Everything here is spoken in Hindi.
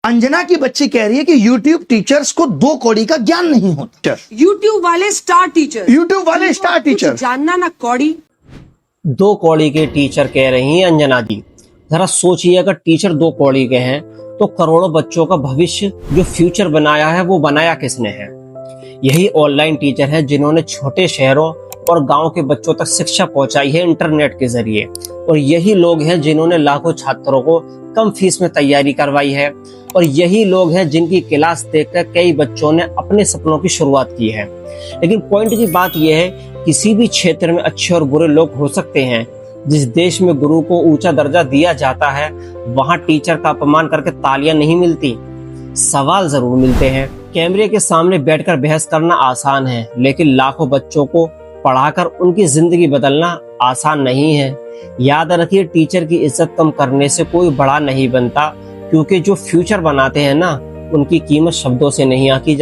अंजना की बच्ची कह रही है कि YouTube टीचर्स को 2 कौड़ी का ज्ञान नहीं होता। YouTube वाले स्टार टीचर, YouTube वाले स्टार टीचर जानना ना कौड़ी। 2 कौड़ी के टीचर कह रही हैं अंजना जी। जरा सोचिए, अगर टीचर 2 कौड़ी के हैं तो करोड़ों बच्चों का भविष्य जो फ्यूचर बनाया है वो बनाया किसने है? यही ऑनलाइन टीचर हैं जिन्होंने छोटे शहरों और गांव के बच्चों तक शिक्षा पहुंचाई है इंटरनेट के जरिए। और यही लोग हैं जिन्होंने लाखों छात्रों को कम फीस में तैयारी करवाई है। और यही लोग हैं जिनकी क्लास देखकर कई बच्चों ने अपने सपनों की शुरुआत की है। लेकिन पॉइंट की बात यह है, किसी भी क्षेत्र में अच्छे और बुरे लोग हो सकते हैं। जिस देश में गुरु को ऊंचा दर्जा दिया जाता है, वहां टीचर का अपमान करके तालियां नहीं मिलती, सवाल जरूर मिलते हैं। कैमरे के सामने बैठकर बहस करना आसान है, लेकिन लाखों बच्चों को पढ़ाकर उनकी जिंदगी बदलना आसान नहीं है। याद रखिए, टीचर की इज्जत कम करने से कोई बड़ा नहीं बनता, क्योंकि जो फ्यूचर बनाते हैं ना, उनकी कीमत शब्दों से नहीं आंकी